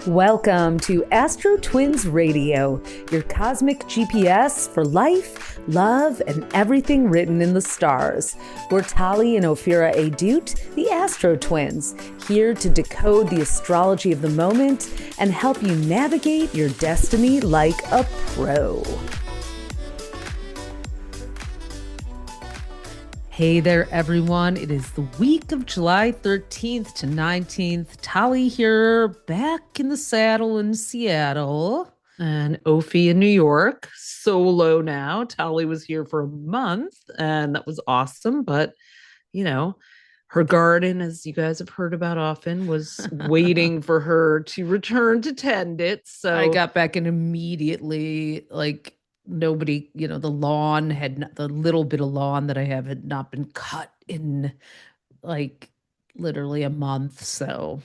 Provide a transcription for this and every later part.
Welcome to AstroTwins Radio, your cosmic GPS for life, love, and everything written in the stars. We're Tali and Ophira Edut, the AstroTwins, here to decode the astrology of the moment and help you navigate your destiny like a pro. Hey there, everyone. It is the week of July 13th to 19th. Tali here, back in the saddle in Seattle. And Ophi in New York, solo now. Tali was here for a month, and that was awesome. But, her garden, as you guys have heard about often, was waiting for her to return to tend it. So I got back and immediately, nobody, the lawn the little bit of lawn that I have had not been cut in literally a month. So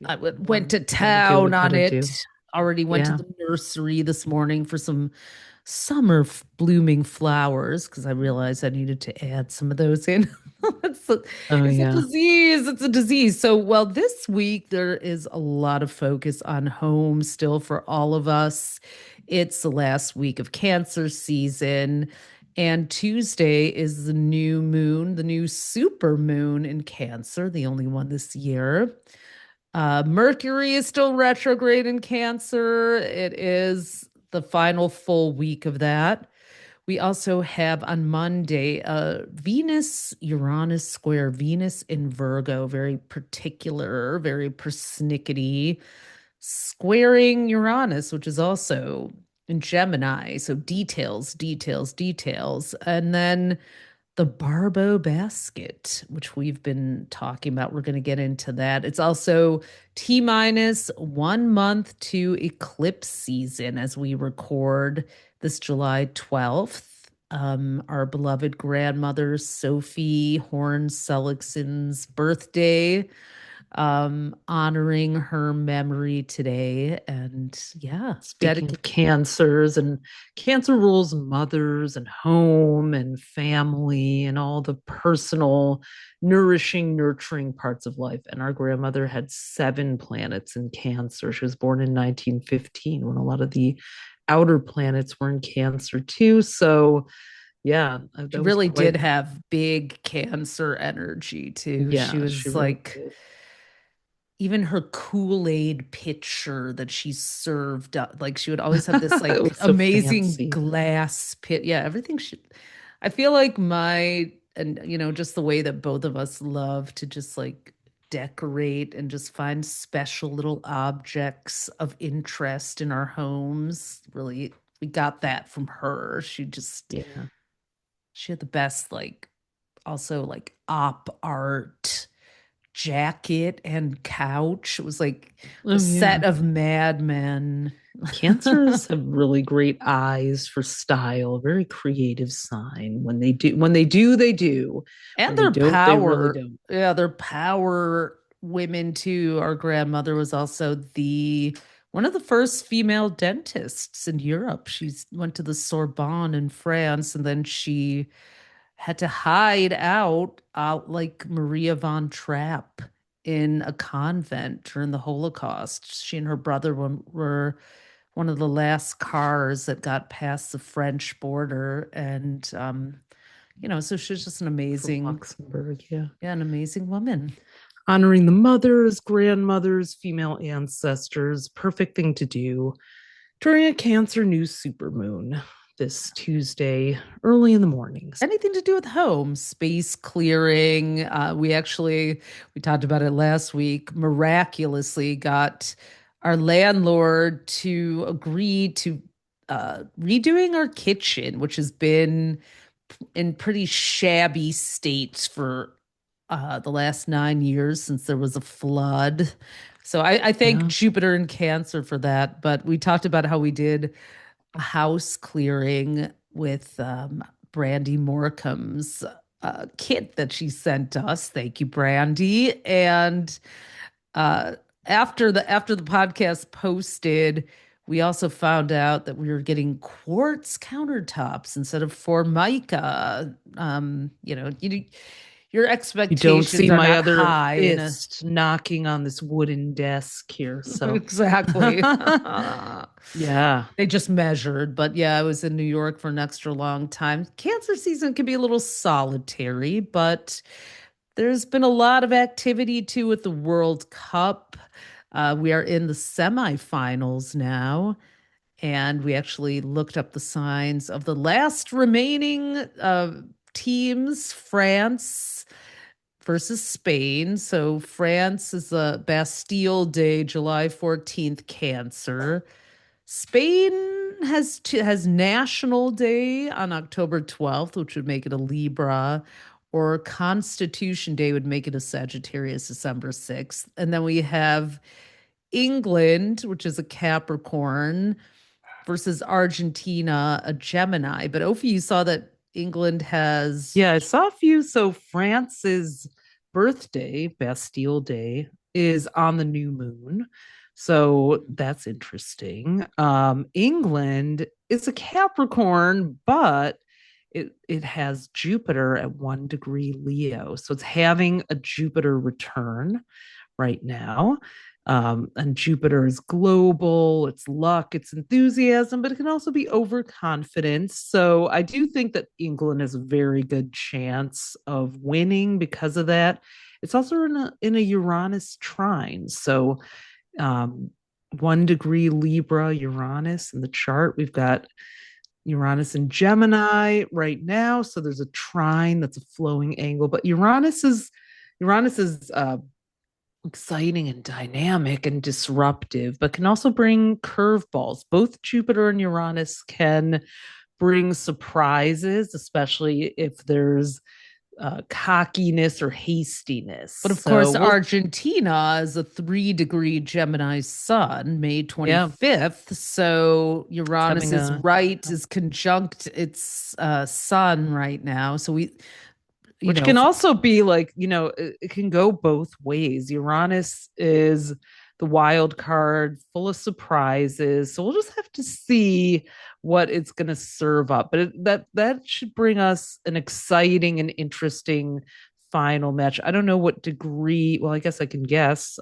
I went to town on it. Already went to the nursery this morning for some summer blooming flowers because I realized I needed to add some of those in. It's a disease. It's a disease. So, well, this week there is a lot of focus on home still for all of us. It's the last week of Cancer season, and Tuesday is the new moon, the new supermoon in Cancer, the only one this year. Mercury is still retrograde in Cancer. It is the final full week of that. We also have on Monday Venus-Uranus square, Venus in Virgo, very particular, very persnickety, squaring Uranus, which is also in Gemini. So details. And then the Barbault Basket, which we've been talking about. We're going to get into that. It's also T-minus 1 month to eclipse season as we record this July 12th. Our beloved grandmother, Sophie Horn-Seligsohn's birthday, honoring her memory today. And speaking of cancers, and Cancer rules mothers and home and family and all the personal, nourishing, nurturing parts of life. And our grandmother had 7 planets in Cancer. She was born in 1915 when a lot of the outer planets were in Cancer too. So she really did have big Cancer energy too. She was even her Kool-Aid pitcher that she served up, she would always have this amazing so glass pit. Yeah, everything I feel like just the way that both of us love to just decorate and just find special little objects of interest in our homes. Really, we got that from her. She had the best also op art jacket and couch. It was a set of Mad Men. Cancers have really great eyes for style, very creative sign. When they do, they do. And their power. They really don't. Yeah, their power women too. Our grandmother was also one of the first female dentists in Europe. She went to the Sorbonne in France, and then she had to hide out like Maria von Trapp in a convent during the Holocaust. She and her brother were one of the last cars that got past the French border. And, so she's just an amazing, Luxembourg, an amazing woman. Honoring the mothers, grandmothers, female ancestors, perfect thing to do during a Cancer New Supermoon this Tuesday, early in the mornings. Anything to do with home, space clearing. We talked about it last week, miraculously got our landlord to agree to redoing our kitchen, which has been in pretty shabby state for the last 9 years since there was a flood. So I thank Jupiter and Cancer for that. But we talked about how we did house clearing with Brandy Morecambe's kit that she sent us. Thank you, Brandy. And after the podcast posted, we also found out that we were getting quartz countertops instead of Formica. your You don't expectations see are my not other high in a fist knocking on this wooden desk here. So, exactly. yeah. They just measured, but yeah, I was in New York for an extra long time. Cancer season can be a little solitary, but there's been a lot of activity too with the World Cup. We are in the semifinals now, and we actually looked up the signs of the last remaining teams, France versus Spain. So France is a Bastille Day, July 14th, Cancer. Spain has National Day on October 12th, which would make it a Libra, or Constitution Day would make it a Sagittarius, December 6th. And then we have England, which is a Capricorn, versus Argentina, a Gemini. But Ophi, you saw that England has. Yeah, I saw a few. So France's birthday, Bastille Day, is on the new moon. So that's interesting. England is a Capricorn, but it has Jupiter at 1 degree Leo. So it's having a Jupiter return right now. And Jupiter is global, it's luck, it's enthusiasm, but it can also be overconfidence. So I do think that England has a very good chance of winning because of that. It's also in a Uranus trine. So 1 degree Libra Uranus in the chart. We've got Uranus in Gemini right now. So there's a trine that's a flowing angle, but Uranus is exciting and dynamic and disruptive, but can also bring curveballs. Both Jupiter and Uranus can bring surprises, especially if there's cockiness or hastiness. But of So course, we'll, Argentina is a 3-degree Gemini sun, May yeah, 25th. So it's having Uranus's right is conjunct its sun right now. So we, you which know, can also be like, it can go both ways. Uranus is the wild card, full of surprises. So we'll just have to see what it's going to serve up. But that should bring us an exciting and interesting final match. I don't know what degree. Well, I guess I can guess.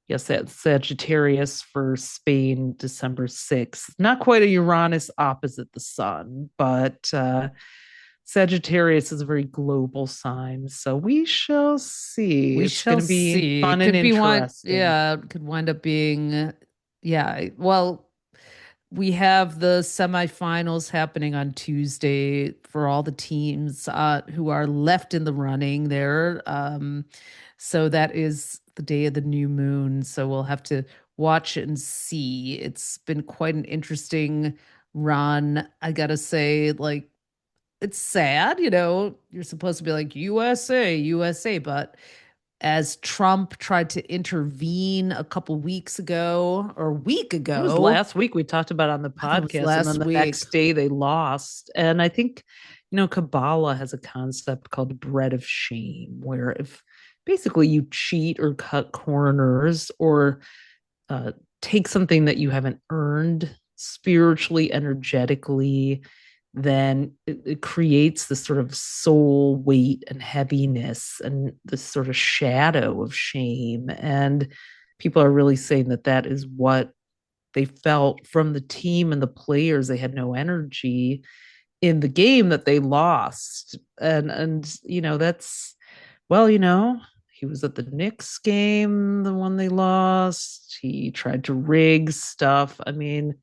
Yes, that's Sagittarius for Spain, December 6th. Not quite a Uranus opposite the sun, but Sagittarius is a very global sign. So we shall see. we It's going shall to be see. It fun and could be one, interesting. yeah, it could wind up being, yeah. Well, we have the semifinals happening on Tuesday for all the teams who are left in the running there. So that is the day of the new moon. So we'll have to watch it and see. It's been quite an interesting run. I gotta say, like, it's sad, you're supposed to be like USA, USA, but as Trump tried to intervene a couple weeks ago or a week It was ago, last week we talked about on the I think it was podcast, and then last the week. next day they lost. And I think, Kabbalah has a concept called bread of shame, where if basically you cheat or cut corners or uh, take something that you haven't earned spiritually, energetically, then it creates this sort of soul weight and heaviness and this sort of shadow of shame. And people are really saying that that is what they felt from the team and the players. They had no energy in the game that they lost. And that's, well, he was at the Knicks game, the one they lost. He tried to rig stuff. I mean,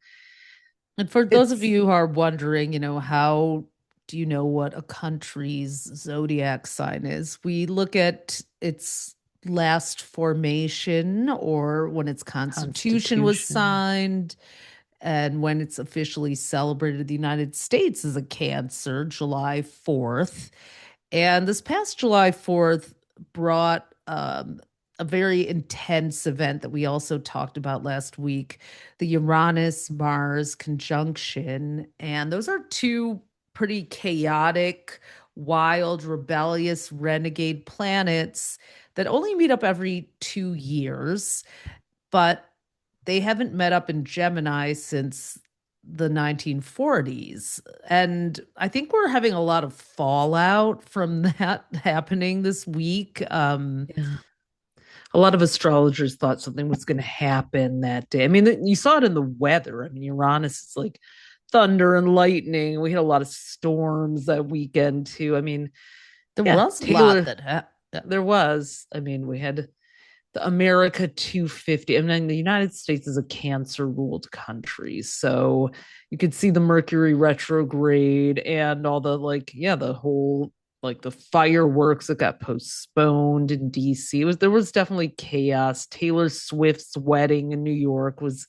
And for those of it's you who are wondering, how do you know what a country's zodiac sign is? We look at its last formation or when its constitution was Constitution. signed and when it's officially celebrated. The United States is a Cancer, July 4th. And this past July 4th brought a very intense event that we also talked about last week, the Uranus Mars conjunction. And those are two pretty chaotic, wild, rebellious, renegade planets that only meet up every 2 years. But they haven't met up in Gemini since the 1940s. And I think we're having a lot of fallout from that happening this week. Yeah. A lot of astrologers thought something was going to happen that day. I mean, you saw it in the weather. I mean, Uranus is like thunder and lightning. We had a lot of storms that weekend too. I mean, There yeah, was a lot Taylor, that happened. there was. I mean, we had the America 250. I mean, the United States is a cancer ruled country. So you could see the Mercury retrograde and all the like, yeah, the whole like the fireworks that got postponed in DC. There was definitely chaos. Taylor Swift's wedding in New York was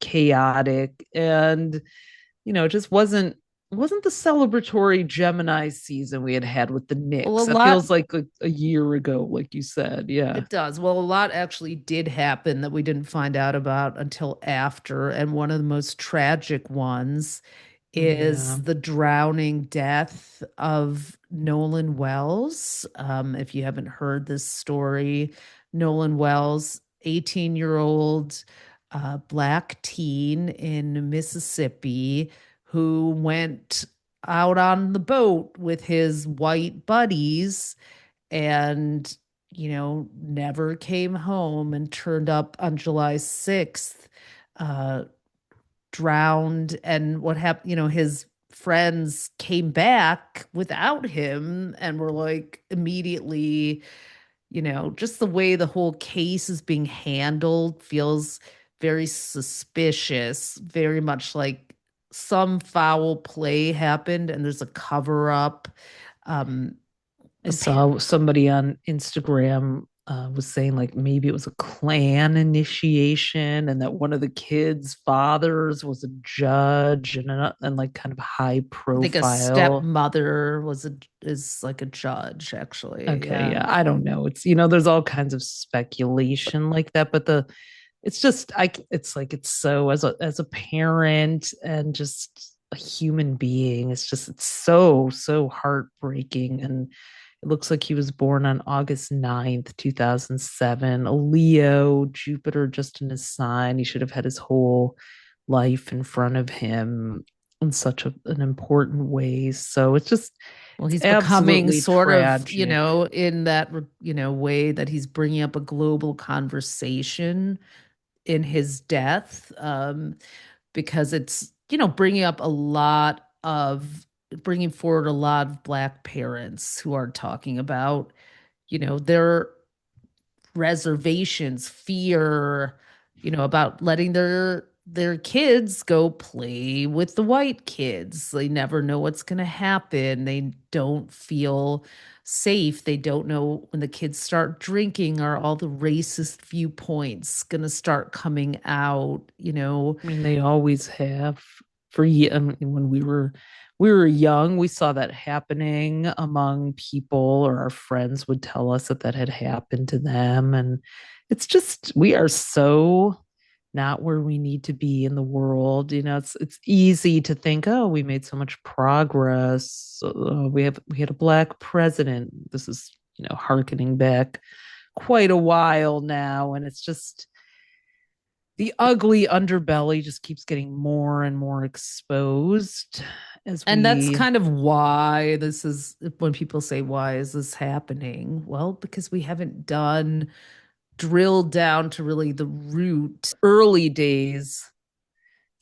chaotic. And it just wasn't the celebratory Gemini season we had with the Well, a Knicks. That feels lot like a year ago, like you said. Yeah. It does. Well, a lot actually did happen that we didn't find out about until after. And one of the most tragic ones Yeah. is the drowning death of Nolan Wells. If you haven't heard this story, Nolan Wells, 18-year-old black teen in Mississippi who went out on the boat with his white buddies and never came home and turned up on July 6th, uh, drowned. And what happened, his friends came back without him and were like immediately, just the way the whole case is being handled feels very suspicious, very much like some foul play happened and there's a cover up. Um, I saw somebody on Instagram was saying like maybe it was a clan initiation and that one of the kids' fathers was a judge and like kind of high I think a profile. stepmother is like a judge, actually. Okay, Yeah. yeah, I don't know. It's there's all kinds of speculation like that, but it's just it's like it's so as a parent and just a human being, it's so heartbreaking. And it looks like he was born on August 9th, 2007, a Leo, Jupiter just in his sign. He should have had his whole life in front of him in such an important way. So Well, it's he's becoming absolutely sort of, tragic. in that, way that he's bringing up a global conversation in his death, because it's, bringing forward a lot of Black parents who are talking about, their reservations, fear, about letting their kids go play with the white kids. They never know what's going to happen. They don't feel safe. They don't know when the kids start drinking are all the racist viewpoints going to start coming out. I mean, they always have I mean, when we were young, we saw that happening among people, or our friends would tell us that had happened to them. And it's just we are so not where we need to be in the world. It's easy to think, oh, we made so much progress. We had a black president. This is harkening back quite a while now, and it's just the ugly underbelly just keeps getting more and more exposed as And that's we kind of why this is when people say, why is this happening? Well, because we haven't drilled down to really the root. early days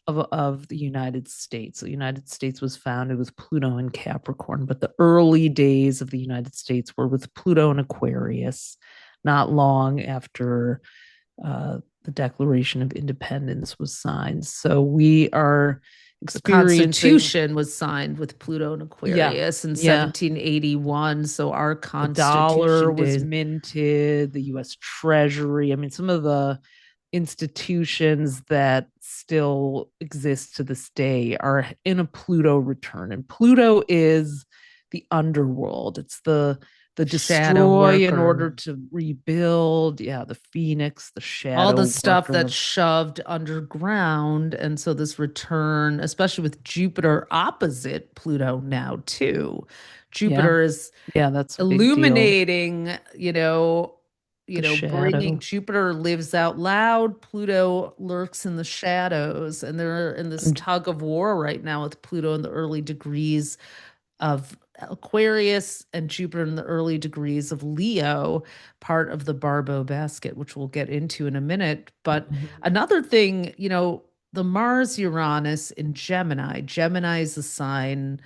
of the United States. The United States was founded with Pluto and Capricorn, but the early days of the United States were with Pluto and Aquarius, not long after the Declaration of Independence was signed. So we are The experiencing, Constitution was signed with Pluto and yeah, Aquarius in yeah. 1781. So our The dollar Constitution was did. minted, the US Treasury. I mean, some of the institutions that still exist to this day are in a Pluto return. And Pluto is the underworld. It's the Shadow destroy in order worker, to rebuild. Yeah, the phoenix, the all the shadow stuff that's worker. shoved underground. And so this return, especially with Jupiter opposite Pluto now, too. Yeah. Jupiter is Yeah, that's a big deal. illuminating, The bringing shadow. Jupiter lives out loud, Pluto lurks in the shadows, and they're in this And tug of war right now with Pluto in the early degrees of Aquarius and Jupiter in the early degrees of Leo, part of the Barbault Basket, which we'll get into in a minute. But Mhm. another thing, the Mars-Uranus in Gemini. Gemini is a sign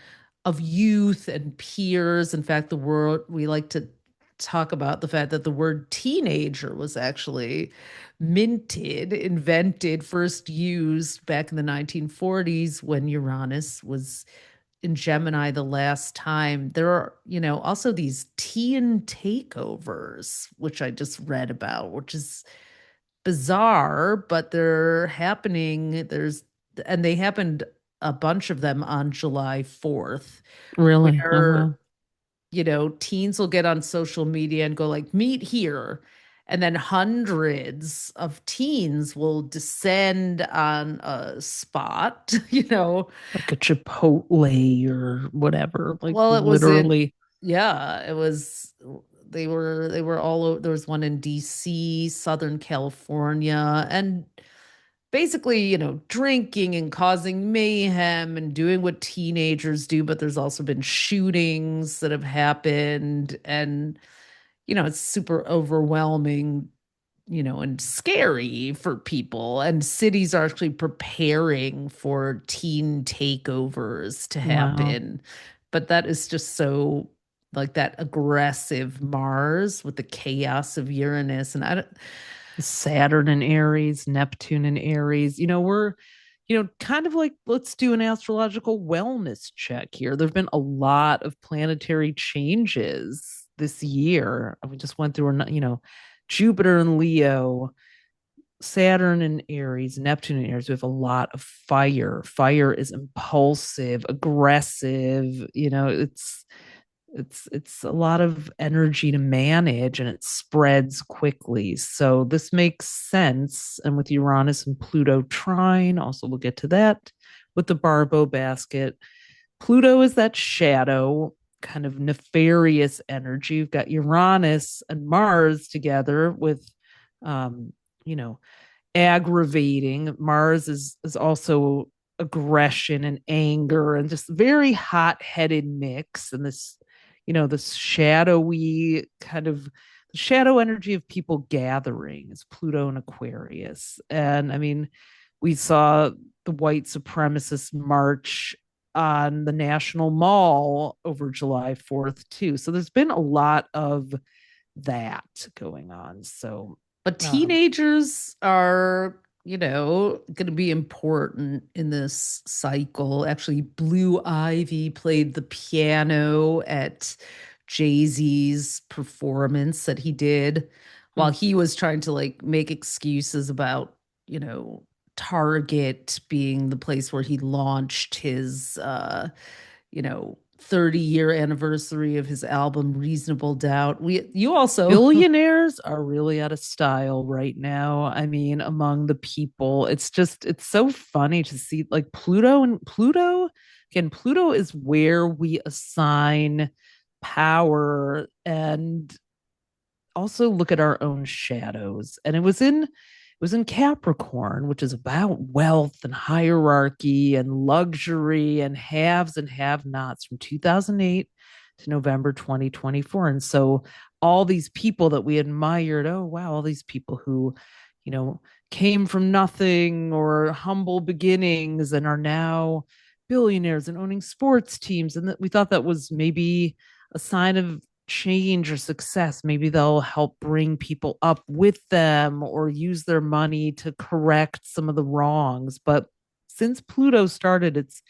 of youth and peers. In fact, the word we like to talk about the fact that the word teenager was actually invented, first used back in the 1940s when Uranus was in Gemini the last time. There are, also these teen takeovers, which I just read about, which is bizarre, but they're happening. And they happened a bunch of them on July 4th, Really? Oh, where, wow. teens will get on social media and go like, meet here. And then hundreds of teens will descend on a spot, Like a Chipotle or whatever. Like Well, it was in, literally. yeah, it was, they were all over. There was one in DC, Southern California, and basically, drinking and causing mayhem and doing what teenagers do. But there's also been shootings that have happened, and, it's super overwhelming, and scary for people. And cities are actually preparing for teen takeovers to Wow. happen. But that is just so like that aggressive Mars with the chaos of Uranus. And I don't, Saturn and Aries, Neptune and Aries. We're, kind of like, let's do an astrological wellness check here. There've been a lot of planetary changes this year. We just went through, Jupiter and Leo, Saturn and Aries, Neptune and Aries. We have a lot of fire. Fire is impulsive, aggressive. It's a lot of energy to manage, and it spreads quickly. So this makes sense. And with Uranus and Pluto trine, also we'll get to that with the Barbault basket. Pluto is that shadow kind of nefarious energy. You've got Uranus and Mars together with um, you know, aggravating. Mars is also aggression and anger and just very hot-headed mix, and this shadowy kind of shadow energy of people gathering is Pluto and Aquarius. And I mean, we saw the white supremacist march on the National Mall over July 4th too. So there's been a lot of that going on. So but um teenagers are, going to be important in this cycle. Actually, Blue Ivy played the piano at Jay-Z's performance that he did while he was trying to like make excuses about, you know, Target being the place where he launched his 30-year anniversary of his album Reasonable Doubt. You also billionaires are really out of style right now. I mean, among the people, it's so funny to see like Pluto. Again, Pluto is where we assign power and also look at our own shadows. And it was in Capricorn, which is about wealth and hierarchy and luxury and haves and have nots from 2008 to November 2024. And so all these people that we admired, oh, wow, all these people who, you know, came from nothing or humble beginnings and are now billionaires and owning sports teams. And that we thought that was maybe a sign of change or success. Maybe they'll help bring people up with them or use their money to correct some of the wrongs. But since Pluto started its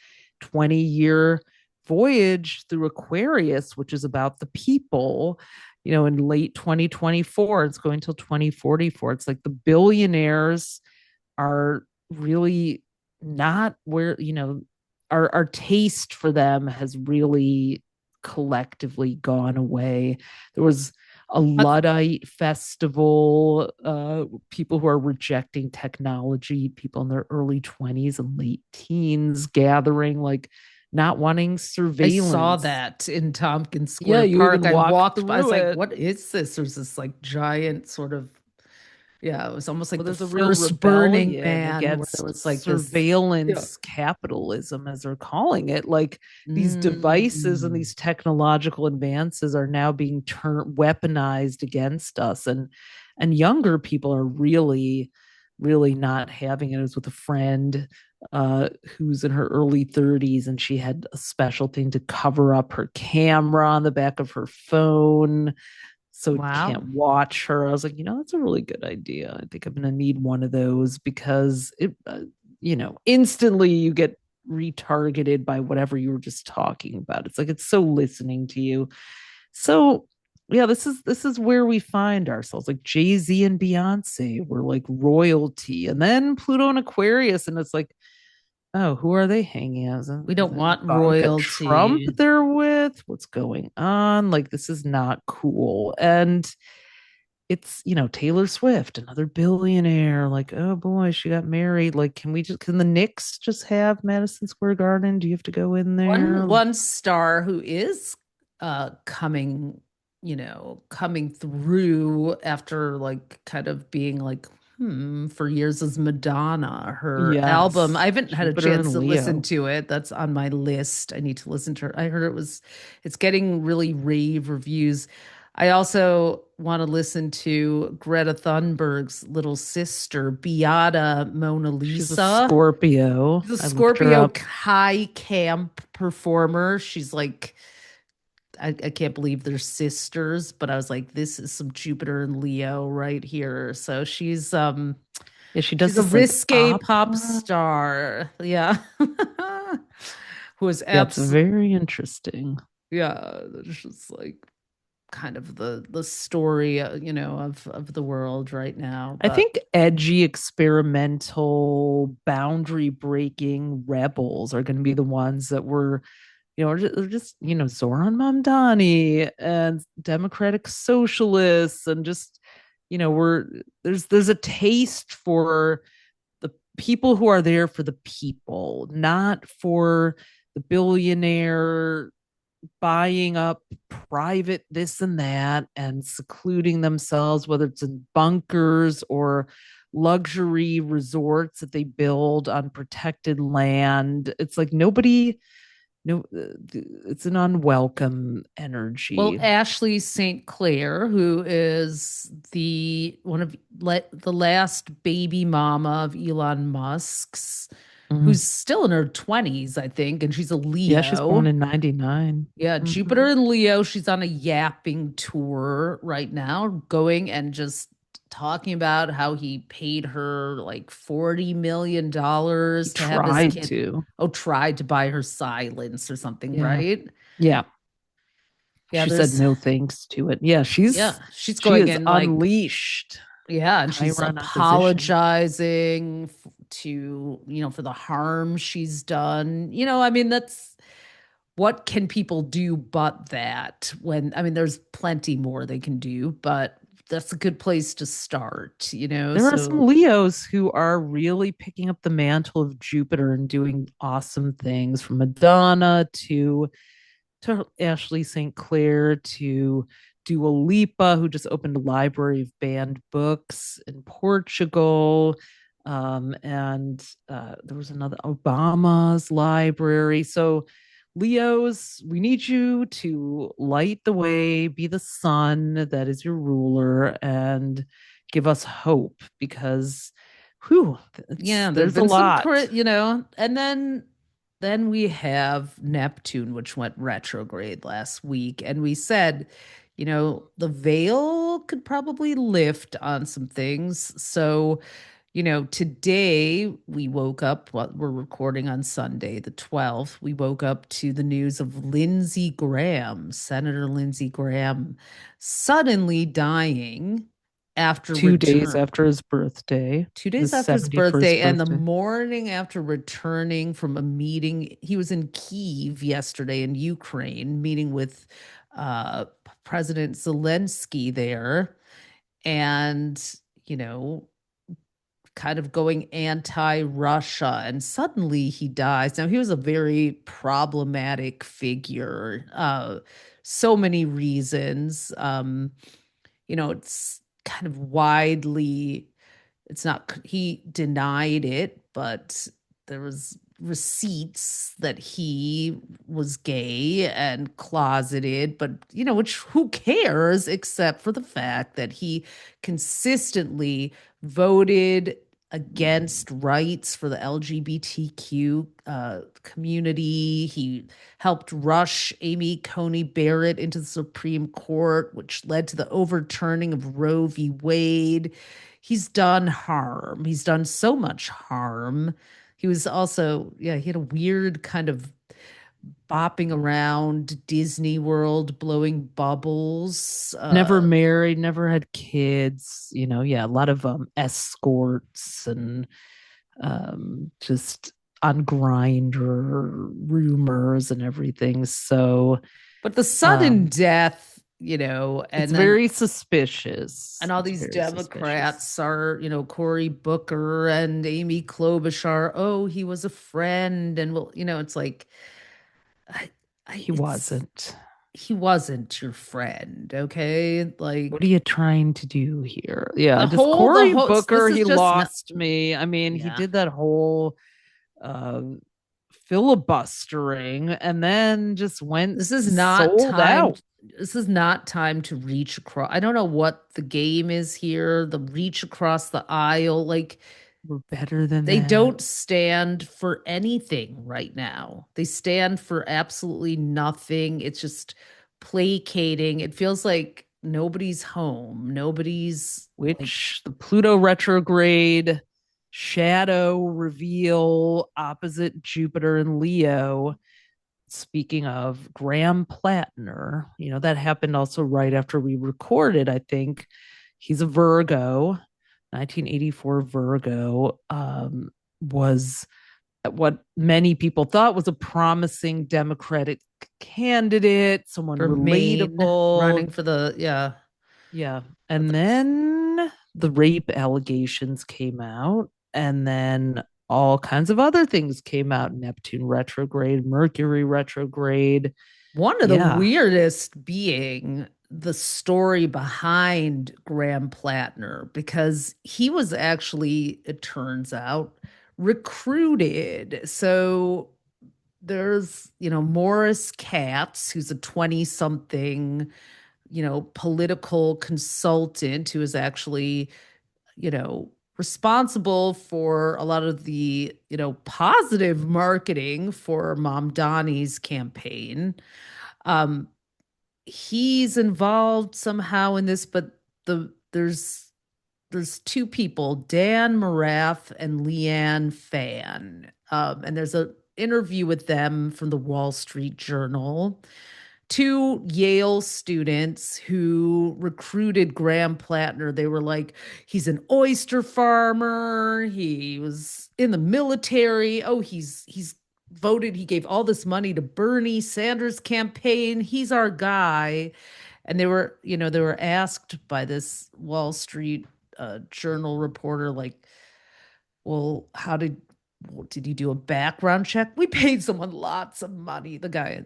20-year voyage through Aquarius, which is about the people, in late 2024, it's going till 2044. It's like the billionaires are really not where, our taste for them has really collectively gone away. There was a Luddite festival, people who are rejecting technology, people in their early 20s and late teens gathering. Like, not wanting I saw surveillance. that in Tompkins Yeah, Square you Park. even I walk walked by, I was through like, it. what is this? There's this like giant sort of, yeah, it was almost like Well, the there's a real first Burning rebellion Man where there against was like this, yeah. surveillance capitalism, as they're calling it. Like these devices and Mm. these technological advances are now being turned weaponized against us, and younger people are really, really not having it. I was with a friend who's in her early 30s, and she had a special thing to cover up her camera on the back of her phone so can't Wow. watch her. I was like, that's a really good idea. I think I'm going to need one of those because instantly you get retargeted by whatever you were just talking about. It's like it's so listening to you. So yeah, this is where we find ourselves. Like Jay-Z and Beyonce were like royalty, and then Pluto and Aquarius, and it's like, oh, who are they hanging out? We Is don't it want Ivanka Trump royalty. they're with? What's going on? Like, this is not cool. And it's, Taylor Swift, another billionaire. Like, oh boy, she got married. Like, can the Knicks just have Madison Square Garden? Do you have to go in One there? one star who is coming, coming through after like kind of being like for years is Madonna. Her album, I Yes, haven't had a Jupiter chance and to listen Leo. to it. That's on my list. I need to listen to her. I heard it's getting really rave reviews. I also want to listen to Greta Thunberg's little sister, Beata Mona She's a Lisa. Scorpio. She's a I looked her Scorpio up. high camp performer. She's like, I can't believe they're sisters, but I was like, this is some Jupiter and Leo right here. So Yeah, she does she's a this like risque pop opera. star. Yeah. Who is Yeah, it's absolutely, very interesting. yeah, it's just like kind of the story, of the world right now. I But think edgy, experimental, boundary breaking rebels are going to be the ones that were, just, Zoran Mamdani and democratic socialists, and just, we're there's a taste for the people who are there for the people, not for the billionaire buying up private this and that and secluding themselves, whether it's in bunkers or luxury resorts that they build on protected land. It's like nobody, no, it's an unwelcome well, energy. Ashley St. Clair, who is the one of the last baby mama of Elon Musk's, who's Mhm. still in her 20s, I think, and she's a Yeah, she's born Leo. in 99. Yeah, Jupiter Mhm. and Leo. She's on a yapping tour right now, going and just talking about how he paid her like He $40 million to have his tried kid. to. Oh, tried to buy her silence or something, Yeah. right? Yeah. Yeah, She said there's no thanks to it. Yeah, she's she going is in like, unleashed. yeah, and she's Chiron opposition. apologizing to, for the harm she's done. I mean, that's what can people do but that when, I mean, there's plenty more they can do, but that's a good place to start. There are So some Leos who are really picking up the mantle of Jupiter and doing awesome things, from Madonna to Ashley St. Clair to Dua Lipa, who just opened a library of banned books in Portugal. And there was another Obama's library. So, Leos, we need you to light the way, be the sun that is your ruler, and give us hope because, whew, yeah, there have there's a been some lot. and then we have Neptune, which went retrograde last week, and we said, the veil could probably lift on some things. So, today we woke up, well, we're recording on Sunday, the 12th. We woke up to the news of Lindsey Graham, Senator Lindsey Graham, suddenly dying after 2 days return. after his birthday, 2 days his after his 71st birthday, and the birthday. morning after returning from a meeting, he was in Kyiv yesterday in Ukraine, meeting with uh, President Zelensky there. And, you know, kind of going anti-Russia, and suddenly he dies. Now, he was a very problematic figure, so many reasons. It's kind of widely, it's not, he denied it, but there was receipts that he was gay and closeted, but which, who cares, except for the fact that he consistently voted against rights for the LGBTQ community. He helped rush Amy Coney Barrett into the Supreme Court, which led to the overturning of Roe v. Wade. He's done harm. He's done so much harm. He was also, yeah, he had a weird kind of bopping around Disney World, blowing bubbles. Never married, never had kids, yeah, a lot of escorts and just on Grinder rumors and everything. So, but the sudden death, it's and then very suspicious. and all It's these very Democrats suspicious. are, Cory Booker and Amy Klobuchar. Oh, he was a friend, and well, it's like, I, He it's wasn't. he wasn't your friend, okay? What are Like you trying to do here? Yeah, the just whole, the Cory whole. Booker, This is he just not. lost me. I mean, he Yeah, did that whole uh, filibustering and then just went this is not sold time. out. This is not time to reach across. I don't know what the game is here. The reach across the aisle, like We're better than they that. don't stand for anything right now. They stand for absolutely nothing. It's just placating. It feels like nobody's home. Nobody's like, Which the Pluto retrograde shadow reveal opposite Jupiter and Leo. Speaking of Graham Plattner, that happened also right after we recorded, I think. He's a Virgo, 1984 Virgo, was what many people thought was a promising Democratic candidate, someone for Maine, relatable. running for the, yeah. Yeah. And then the rape allegations came out, and then all kinds of other things came out: Neptune retrograde, Mercury retrograde. One of the Yeah. weirdest being the story behind Graham Plattner, because he was actually, it turns out, recruited. So there's, Morris Katz, who's a 20 something, political consultant who is actually, responsible for a lot of the, positive marketing for Mom Donnie's campaign. Um, he's involved somehow in this, but there's two people, Dan Morath and Leanne Fan. And there's a interview with them from the Wall Street Journal. Two Yale students who recruited Graham Plattner. They were like, he's an oyster farmer. He was in the military. Oh, he's voted. He gave all this money to Bernie Sanders' campaign. He's our guy. And they were asked by this Wall Street Journal reporter, like, well, how did you do a background check? We paid someone lots of money. The guy,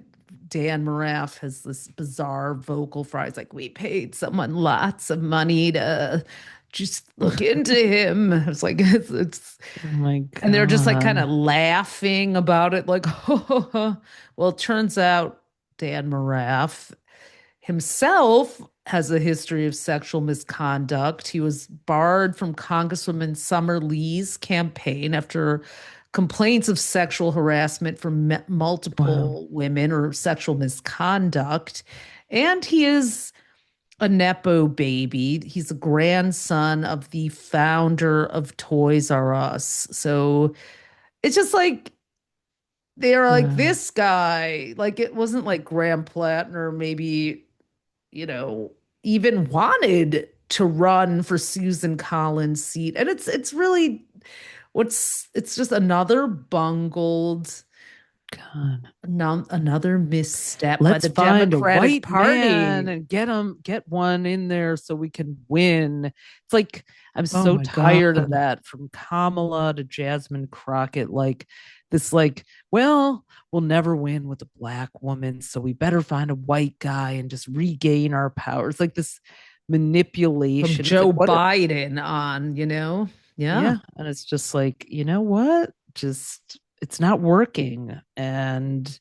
Dan Morath, has this bizarre vocal fry. It's like, we paid someone lots of money to just look into him. It's like, it's Oh my and they're just like kind of God. laughing about it, like, well, it turns out Dan Morath himself has a history of sexual misconduct. He was barred from Congresswoman Summer Lee's campaign after complaints of sexual harassment from Wow. multiple women or sexual misconduct. And he is a Nepo baby. He's a grandson of the founder of Toys R Us. So it's just like they're like, Wow. this guy, like it wasn't like Graham Plattner maybe, you know, even wanted to run for Susan Collins' seat. And it's really it's just another bungled God. Another misstep by Let's the find a Democratic white man Party. and get one in there so we can win. It's like I'm Oh so my God. tired of that, from Kamala to Jasmine Crockett, like this, like, well, we'll never win with a black woman, so we better find a white guy and just regain our power. It's like this From manipulation. It's Joe like, what? Biden on, you know? Yeah. Yeah, and it's just like, you know what? Just it's not working, and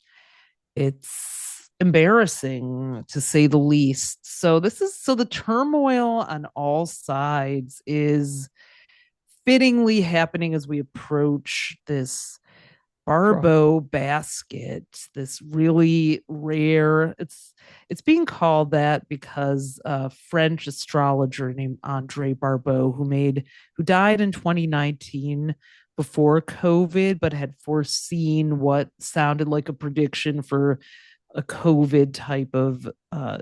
it's embarrassing to say the least. So the turmoil on all sides is fittingly happening as we approach this Barbault Basket, this really rare. It's being called that because a French astrologer named Andre Barbault, who died in 2019 before COVID, but had foreseen what sounded like a prediction for a COVID type of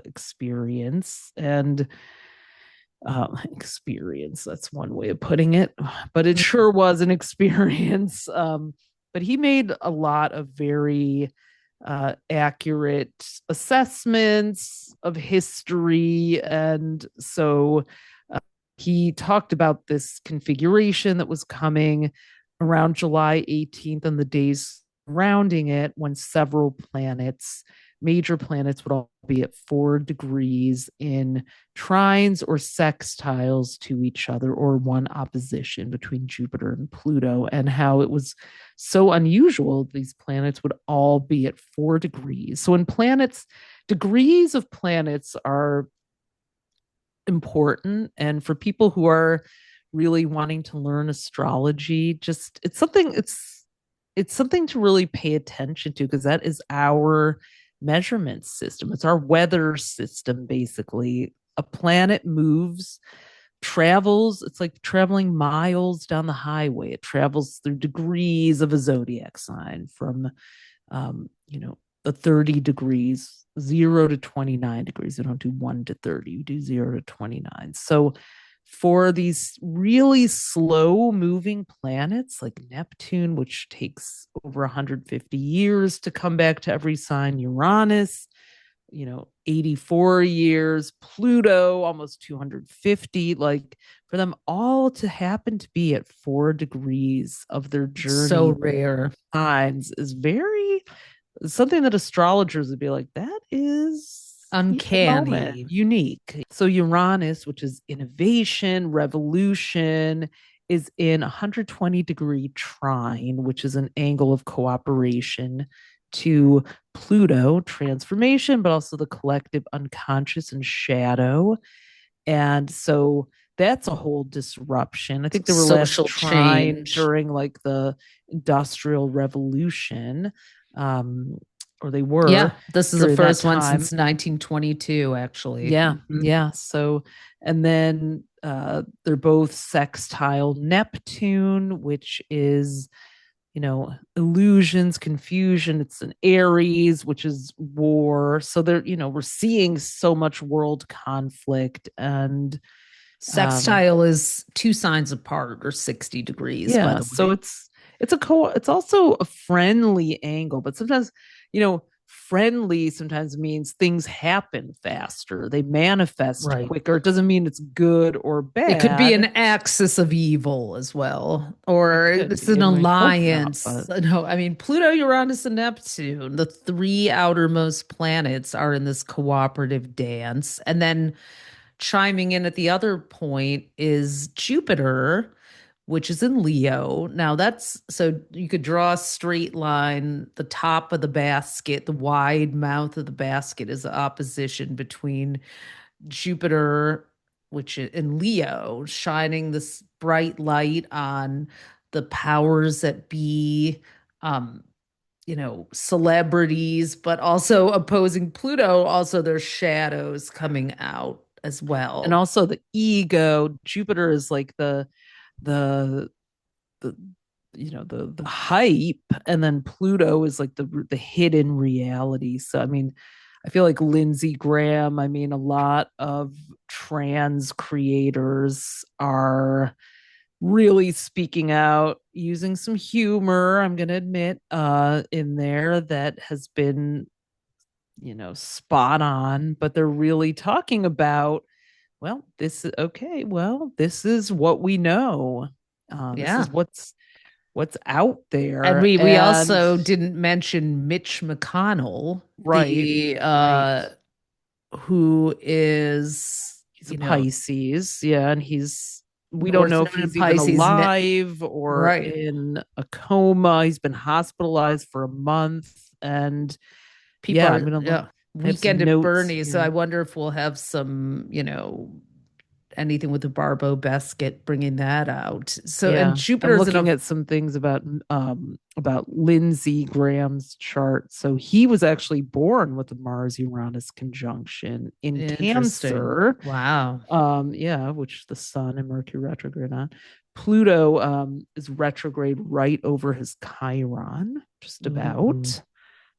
experience. And experience, that's one way of putting it, but it sure was an experience. But he made a lot of very accurate assessments of history. And so he talked about this configuration that was coming around July 18th and the days surrounding it, when several planets, major planets, would all be at 4 degrees in trines or sextiles to each other, or one opposition between Jupiter and Pluto, and how it was so unusual these planets would all be at 4 degrees. So in planets, degrees of planets are important, and for people who are really wanting to learn astrology, just it's something to really pay attention to, because that is our measurement system. It's our weather system, basically. A planet moves, travels, it's like traveling miles down the highway. It travels through degrees of a zodiac sign, from the 30 degrees, 0 to 29 degrees. We don't do 1 to 30, we do 0 to 29. So for these really slow moving planets like Neptune, which takes over 150 years to come back to every sign, Uranus, 84 years, Pluto, almost 250, like for them all to happen to be at 4 degrees of their So journey rare. signs is very something that astrologers would be like, that is a moment, Uncanny. unique. So Uranus, which is innovation, revolution, is in 120-degree trine, which is an angle of cooperation, to Pluto, transformation, but also the collective unconscious and shadow. And so that's a whole disruption. I think they were last Social trine change. during like the Industrial Revolution, or they were Yeah, this is the during that first one time. since 1922, actually. Yeah, Mhm. yeah. So, and then they're both sextile Neptune, which is, illusions, confusion. It's an Aries, which is war. So they're, we're seeing so much world conflict. And um Sextile is two signs apart, or 60 degrees, by yeah, the so way. it's also a friendly angle, but sometimes, friendly sometimes means things happen faster, they manifest Right. quicker. It doesn't mean it's good or It could be an bad. axis of evil as well, It or could it's be. an I mean, hope not, alliance. but No, I mean, Pluto, Uranus, and Neptune, the three outermost planets, are in this cooperative dance. And then chiming in at the other point is Jupiter, which is in Leo. Now, that's so you could draw a straight line. The top of the basket, the wide mouth of the basket, is the opposition between Jupiter, which in Leo, shining this bright light on the powers that be, um, celebrities, but also opposing Pluto, also there's shadows coming out as and well. also the ego. Jupiter is like the the the hype, and then Pluto is like the hidden reality. So I mean, I feel like Lindsey Graham, a lot of trans creators are really speaking out, using some humor, I'm going to admit, in there that has been, spot on, but they're really talking about, well, this is okay. Well, this is what we know. This Yeah. is what's out And there. we And also didn't mention Mitch McConnell, right, the right. who is, He's a Pisces, yeah, and we don't North know if Node in he's even Pisces, alive or right? in a coma. He's been hospitalized for a month, and People yeah, I'm are, gonna look. yeah, I have some Weekend at notes Bernie's. So I here. wonder if we'll have some, anything with the Barbault Basket bringing that out. So, and Yeah, I'm Jupiter's in looking a, at some things about Lindsey Graham's chart. So he was actually born with the Mars-Uranus conjunction in interesting. Cancer. Wow. Yeah, which the Sun and Mercury retrograde on. Pluto is retrograde right over his Chiron, just Mm. about.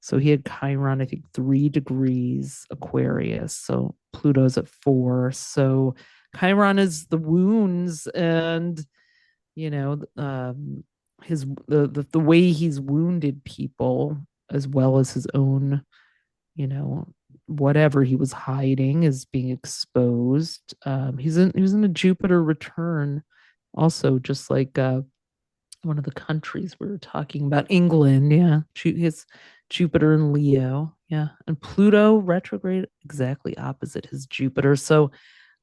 So he had Chiron, I think, 3 degrees Aquarius. So Pluto's at 4. So Chiron is the wounds and you know his the way he's wounded people as well as his own you know whatever he was hiding is being exposed. He was in a Jupiter return also, just like one of the countries we were talking about, England. Yeah, his Jupiter in Leo. Yeah, and Pluto retrograde exactly opposite his Jupiter. So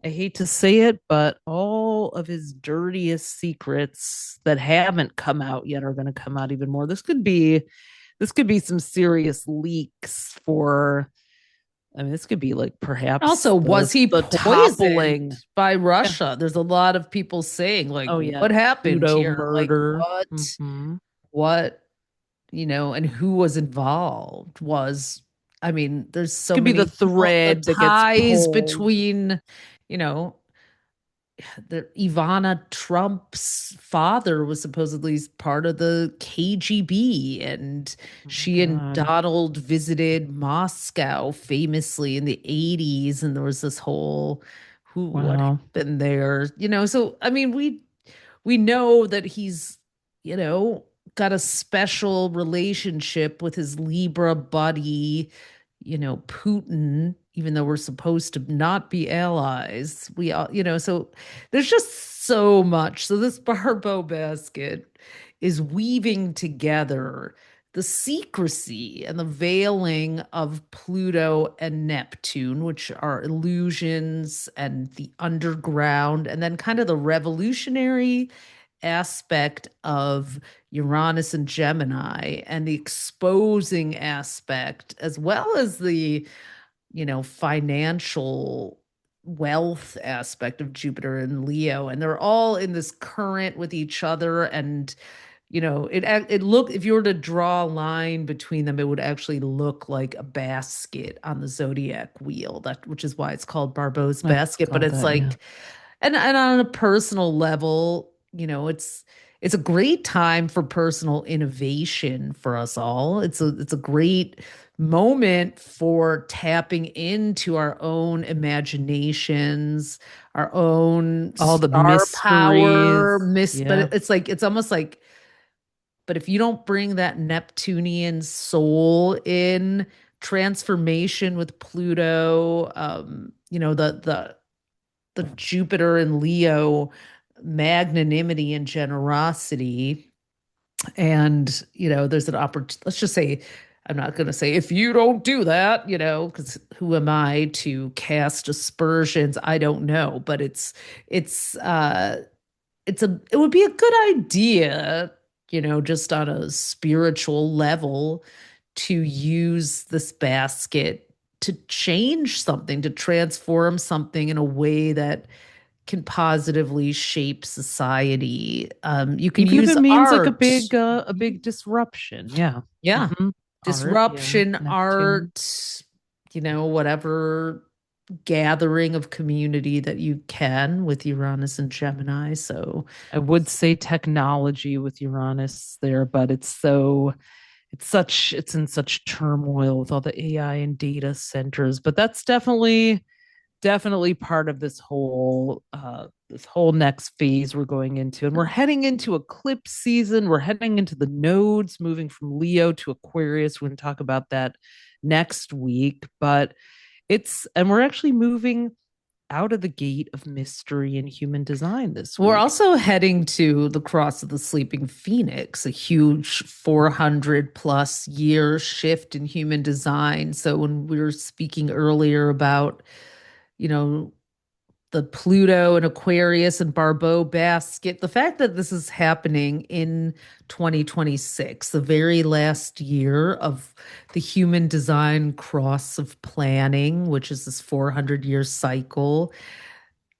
I hate to say it, but all of his dirtiest secrets that haven't come out yet are going to come out even more. This could be some serious leaks for. I mean, this could be like perhaps Also, the was he the poisoned toppling. by Yeah. Russia? There's a lot of people saying, like, Oh yeah. what happened Pluto here? Like, murder. Mm-hmm. what, and who was involved was, I mean, there's This so could be the many people, the thread that gets ties pulled. between, you know, the Ivana Trump's father was supposedly part of the KGB, and Oh my she and God. Donald visited Moscow famously in the 80s, and there was this whole what Wow. happened there, so I mean, we know that he's, got a special relationship with his Libra buddy, Putin, even though we're supposed to not be allies. We all, so there's just so much. So this Barbo basket is weaving together the secrecy and the veiling of Pluto and Neptune, which are illusions and the underground, and then kind of the revolutionary aspect of Uranus and Gemini, and the exposing aspect, as well as the, financial wealth aspect of Jupiter and Leo. And they're all in this current with each other. And, it look, if you were to draw a line between them, it would actually look like a basket on the zodiac wheel, that which is why it's called Barbeau's I basket. But saw it's that. Yeah. like, and on a personal level, it's a great time for personal innovation for us all. It's a great moment for tapping into our own imaginations, our own All the star power. mysteries. But Yeah. it's almost like, but if you don't bring that Neptunian soul in, transformation with Pluto, the Jupiter and Leo magnanimity and generosity. And, there's an opportunity. Let's just say, I'm not going to say if you don't do that, because who am I to cast aspersions? I don't know, but it's, it would be a good idea, just on a spiritual level, to use this basket to change something, to transform something in a way that can positively shape society. You can Even if use it means like a art. big disruption. Yeah. Yeah. Hmm. Art. Yeah. Disruption, Neptune. art, whatever gathering of community that you can with Uranus and Gemini. So, I would say technology with Uranus there, but it's in such turmoil with all the AI and data centers. But that's definitely definitely part of this whole next phase we're going into. And we're heading into eclipse season. We're heading into the nodes moving from Leo to Aquarius. We're going to talk about that next week. But and we're actually moving out of the gate of mystery and human design this We're week. also heading to the cross of the sleeping phoenix, a huge 400 plus year shift in human design. So when we were speaking earlier about, you know, the Pluto and Aquarius and Barbault Basket, the fact that this is happening in 2026, the very last year of the human design cross of planning, which is this 400-year cycle.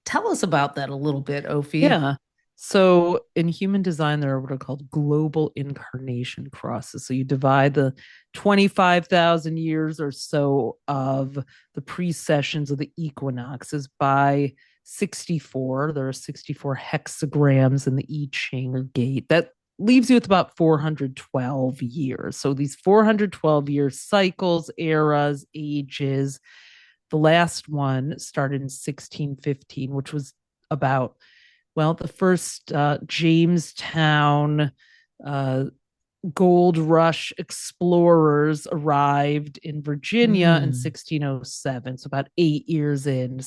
Tell us about that a little bit, Ophi. Yeah. So in human design, there are what are called global incarnation crosses. So you divide the 25,000 years or so of the precessions of the equinoxes by 64. There are 64 hexagrams in the I Ching or gate. That leaves you with about 412 years. So these 412-year cycles, eras, ages. The last one started in 1615, which was about the first Jamestown uh, gold rush explorers arrived in Virginia in Mm. 1607. So about 8 years in.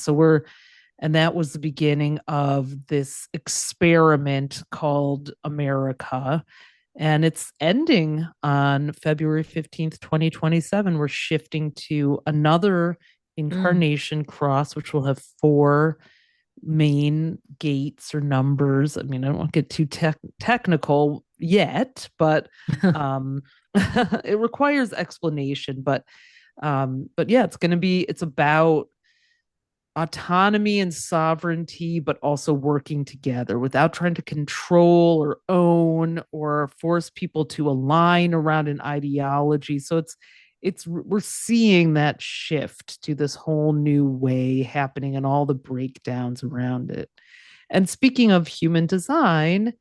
And that was the beginning of this experiment called America. And it's ending on February 15th, 2027. We're shifting to another Mm. incarnation cross, which will have four main gates or numbers. I mean, I don't want to get too technical yet, but um, it requires explanation. But yeah, it's about autonomy and sovereignty, but also working together without trying to control or own or force people to align around an ideology. So we're seeing that shift to this whole new way happening and all the breakdowns around it. And speaking of human design,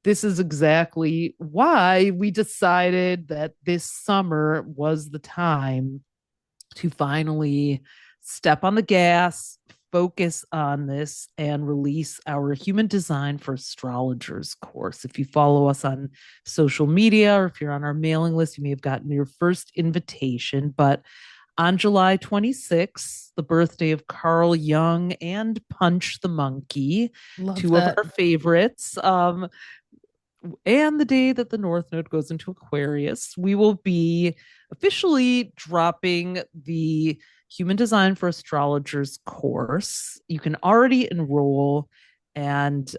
this is exactly why we decided that this summer was the time to finally step on the gas, focus on this, and release our Human Design for Astrologers course. If you follow us on social media or if you're on our mailing list, you may have gotten your first invitation. But on July 26th, the birthday of Carl Jung and Punch the Monkey, Love two of that. our favorites, and the day that the North Node goes into Aquarius, we will be officially dropping the Human Design for Astrologers course. You can already enroll and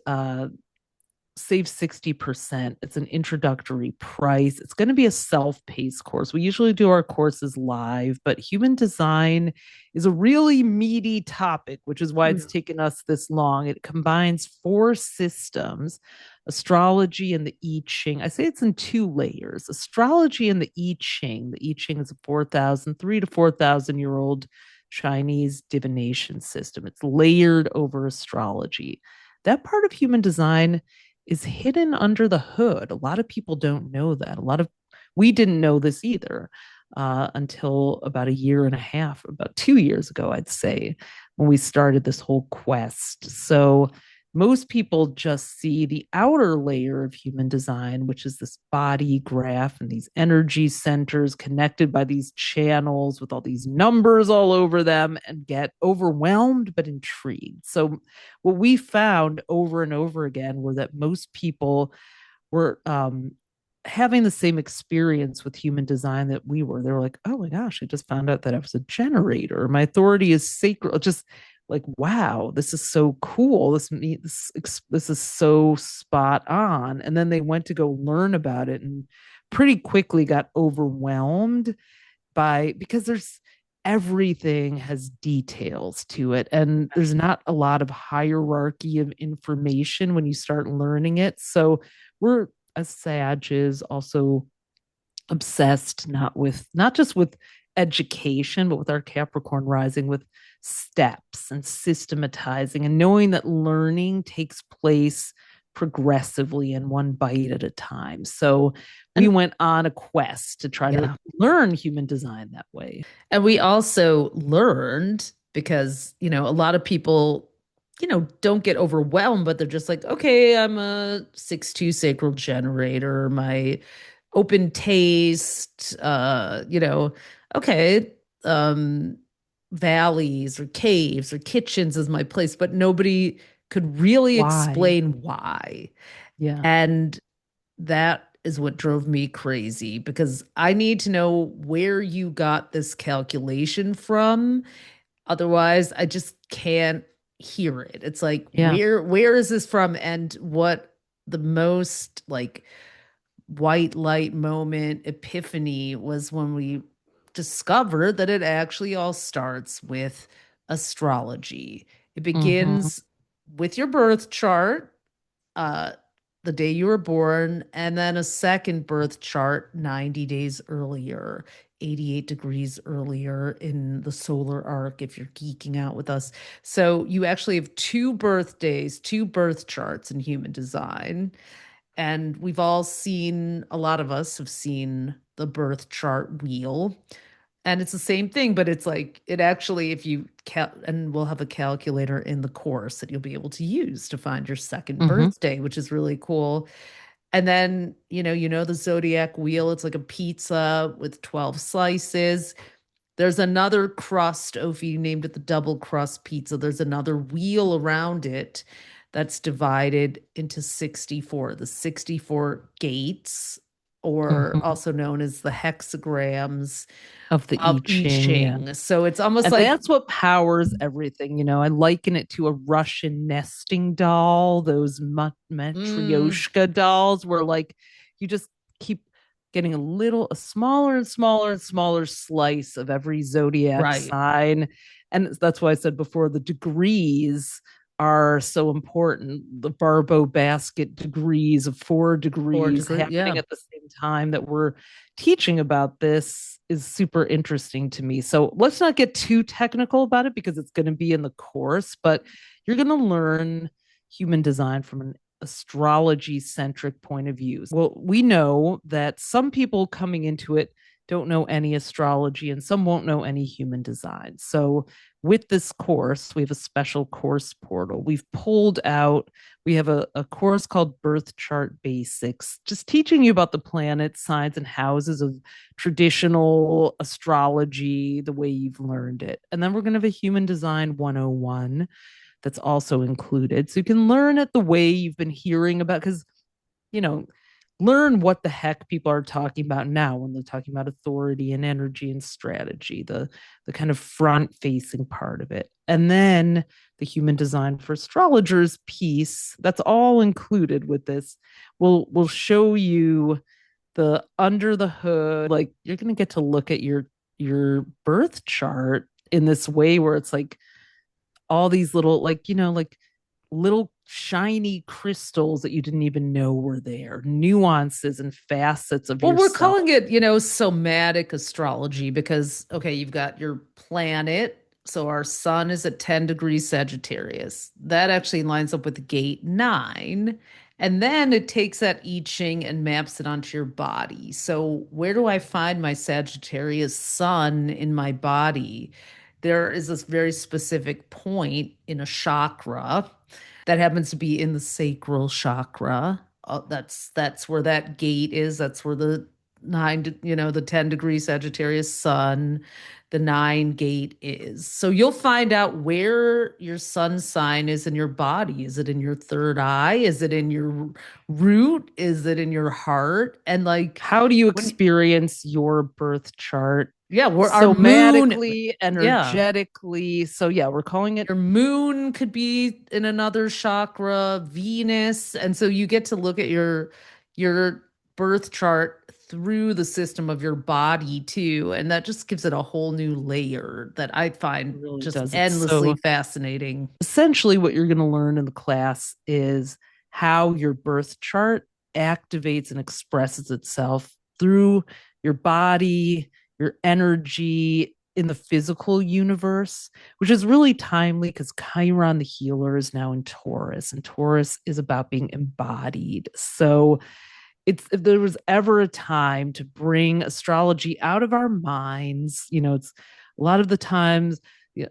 save 60%. It's an introductory price. It's going to be a self-paced course. We usually do our courses live, but human design is a really meaty topic, which is why it's taken us this long. It combines four systems: astrology and the I Ching. I say it's in two layers: astrology and the I Ching. The I Ching is a 3 to 4,000 year old Chinese divination system. It's layered over astrology. That part of human design is hidden under the hood. A lot of people don't know that. We didn't know this either until about a year and a half, about 2 years ago, I'd say, when we started this whole quest. So most people just see the outer layer of human design, which is this body graph and these energy centers connected by these channels with all these numbers all over them, and get overwhelmed but intrigued. So, what we found over and over again were that most people were having the same experience with human design that we were. They were like, oh my gosh, I just found out that I was a generator. My authority is sacred. Just like, wow, this is so cool. This is so spot on. And then they went to go learn about it and pretty quickly got overwhelmed because everything has details to it, and there's not a lot of hierarchy of information when you start learning it. So we're, as Sages, also obsessed not just with education, but with our Capricorn rising, with steps and systematizing and knowing that learning takes place progressively and one bite at a time. So we And went on a quest to try to yeah. learn human design that way. And we also learned because, a lot of people, don't get overwhelmed, but they're just like, okay, I'm a 6-2 sacral generator, my open taste, okay, um, valleys or caves or kitchens is my place, but nobody could really Why? explain why. Yeah. And that is what drove me crazy because I need to know where you got this calculation from. Otherwise, I just can't hear it. It's like, Yeah. where is this from? And what the most like white light moment epiphany was when we discovered that it actually all starts with astrology. It Mm-hmm. begins with your birth chart, uh, the day you were born, and then a second birth chart 90 days earlier, 88 degrees earlier in the solar arc, if you're geeking out with us. So you actually have two birthdays, two birth charts in human design. And we've all seen, a lot of us have seen the birth chart wheel. And it's the same thing, but it's like it actually, if you and we'll have a calculator in the course that you'll be able to use to find your second Mm-hmm. birthday, which is really cool. And then, the zodiac wheel, it's like a pizza with 12 slices. There's another crust. Oh, if you named it the double crust pizza, there's another wheel around it that's divided into 64, the 64 gates, or Mm-hmm. also known as the hexagrams Of the of I I Ching, yeah. Ching. So it's almost And like, that's what powers everything. I liken it to a Russian nesting doll, those mm, matryoshka dolls, where like you just keep getting a smaller and smaller and smaller slice of every zodiac right, sign. And that's why I said before the degrees are so important. The Barbault Basket degrees of 4 degrees 4 degree. happening Yeah. at the same time that we're teaching about this is super interesting to me. So let's not get too technical about it because it's going to be in the course, but you're going to learn human design from an astrology centric point of view. Well, we know that some people coming into it don't know any astrology and some won't know any human design. So with this course, we have a special course portal. We have a course called Birth Chart Basics, just teaching you about the planets, signs, and houses of traditional astrology, the way you've learned it. And then we're going to have a Human Design 101 that's also included. So you can learn it the way you've been hearing about, because, you know, learn what the heck people are talking about now when they're talking about authority and energy and strategy, the kind of front facing part of it. And then the human design for astrologers piece, that's all included with this. We'll show you the under the hood, like you're going to get to look at your birth chart in this way where it's like all these little, like, like little shiny crystals that you didn't even know were there, nuances and facets of Well, we're yourself. calling it, somatic astrology because, okay, you've got your planet. So our sun is at 10 degrees Sagittarius. That actually lines up with gate 9. And then it takes that I Ching and maps it onto your body. So where do I find my Sagittarius sun in my body? There is this very specific point in a chakra that happens to be in the sacral chakra. That's where that gate is. That's where the the 10 degree Sagittarius sun, the 9 gate is. So you'll find out where your sun sign is in your body. Is it in your third eye? Is it in your root? Is it in your heart? And like How do you when, experience your birth chart yeah, we're our moon. somatically, Yeah. energetically? So yeah, we're calling it. Your moon could be in another chakra, Venus, and so you get to look at your birth chart through the system of your body too, and that just gives it a whole new layer that I It find really just does. It's endlessly so fascinating. essentially what you're going to learn in the class is how your birth chart activates and expresses itself through your body, your energy in the physical universe, which is really timely because Chiron the healer is now in Taurus, and Taurus is about being embodied. So it's, if there was ever a time to bring astrology out of our minds, it's a lot of the times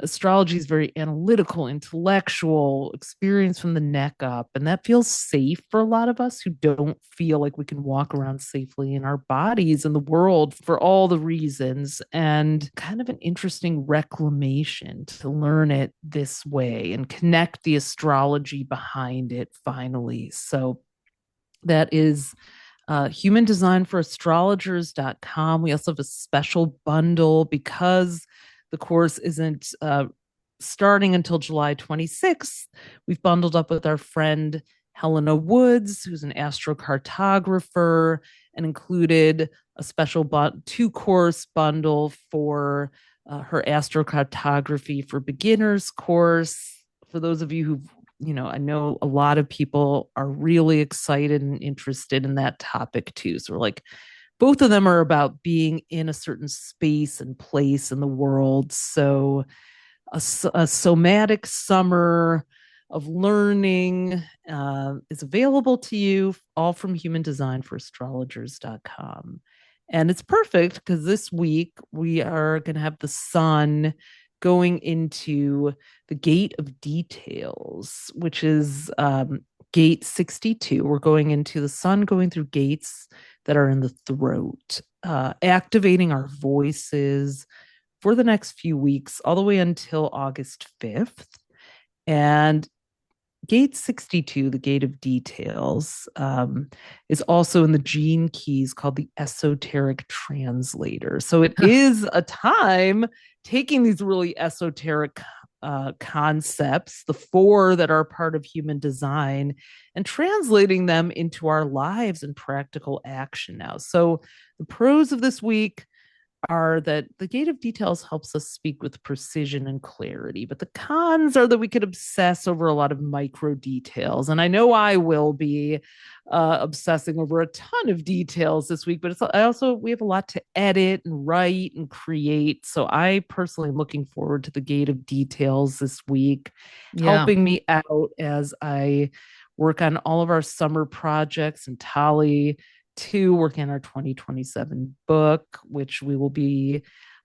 astrology is very analytical, intellectual, experience from the neck up. And that feels safe for a lot of us who don't feel like we can walk around safely in our bodies in the world for all the reasons. And kind of an interesting reclamation to learn it this way and connect the astrology behind it finally. So that is humandesignforastrologers.com. We also have a special bundle because the course isn't starting until July 26th. We've bundled up with our friend Helena Woods, who's an astrocartographer, and included a special 2-course bundle for her astrocartography for beginners course. For those of you who've I know a lot of people are really excited and interested in that topic too. So we're like, both of them are about being in a certain space and place in the world. So a somatic summer of learning is available to you, all from humandesignforastrologers.com. And it's perfect because this week we are going to have the sun going into the gate of details, which is gate 62. We're going into the sun going through gates that are in the throat, activating our voices for the next few weeks, all the way until August 5th. And gate 62, the gate of details, is also in the gene keys called the esoteric translator. So it is a time taking these really esoteric concepts, the 4 that are part of human design, and translating them into our lives and practical action now. So the pros of this week are that the gate of details helps us speak with precision and clarity, but the cons are that we could obsess over a lot of micro details. And I know I will be obsessing over a ton of details this week, but we have a lot to edit and write and create. So I personally am looking forward to the gate of details this week, helping me out as I work on all of our summer projects, and Tali to working on our 2027 book, which we will be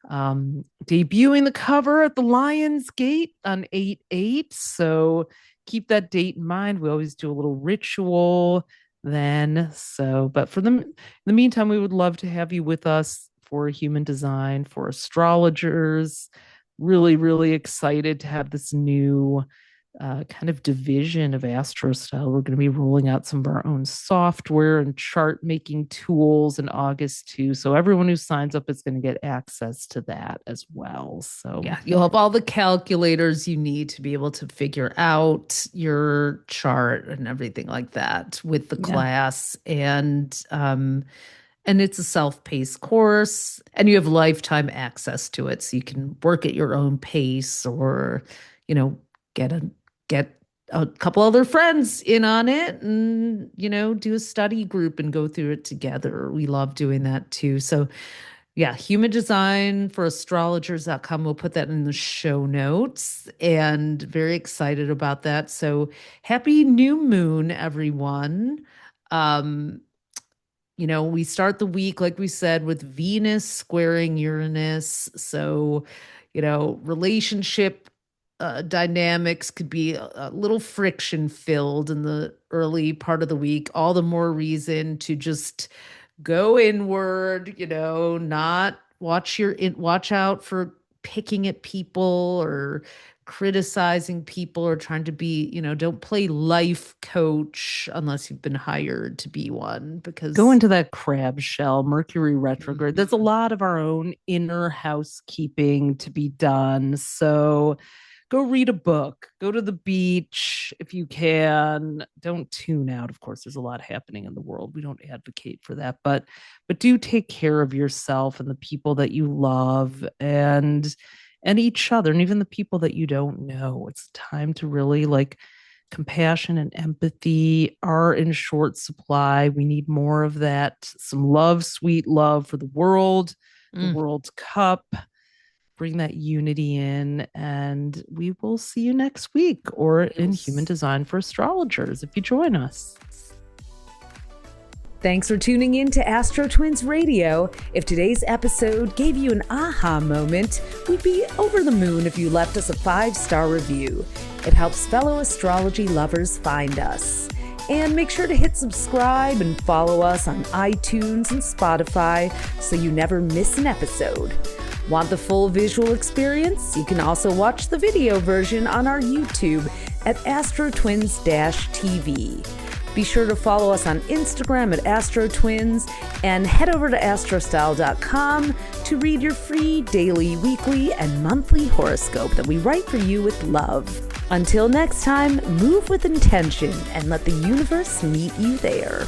debuting the cover at the Lions Gate on 8/8. So keep that date in mind. We always do a little ritual then. So, but in the meantime, we would love to have you with us for human design for astrologers. Really, really excited to have this new kind of division of AstroStyle. We're going to be rolling out some of our own software and chart making tools in August too. So everyone who signs up is going to get access to that as well. So yeah, you'll have all the calculators you need to be able to figure out your chart and everything like that with the class. And it's a self-paced course, and you have lifetime access to it, so you can work at your own pace, or get a couple other friends in on it, and do a study group and go through it together. We love doing that too. So yeah, humandesignforastrologers.com. We'll put that in the show notes, and very excited about that. So happy new moon, everyone. We start the week, like we said, with Venus squaring Uranus. So, relationship dynamics could be a little friction filled in the early part of the week. All the more reason to just go inward, not watch out for picking at people or criticizing people or trying to be, don't play life coach unless you've been hired to be one, because go into that crab shell, Mercury retrograde. There's a lot of our own inner housekeeping to be done. So go read a book, go to the beach if you can. Don't tune out. Of course, there's a lot happening in the world. We don't advocate for that, but do take care of yourself and the people that you love, and each other, and even the people that you don't know. It's time to really, like, compassion and empathy are in short supply. We need more of that. Some love, sweet love for the world, the World Cup. Bring that unity in, and we will see you next week, or in Human Design for Astrologers if you join us. Thanks for tuning in to AstroTwins Radio. If today's episode gave you an aha moment, we'd be over the moon if you left us a 5-star review. It helps fellow astrology lovers find us. And make sure to hit subscribe and follow us on iTunes and Spotify so you never miss an episode. Want the full visual experience? You can also watch the video version on our YouTube at AstroTwins-TV. Be sure to follow us on Instagram at AstroTwins and head over to astrostyle.com to read your free daily, weekly, and monthly horoscope that we write for you with love. Until next time, move with intention and let the universe meet you there.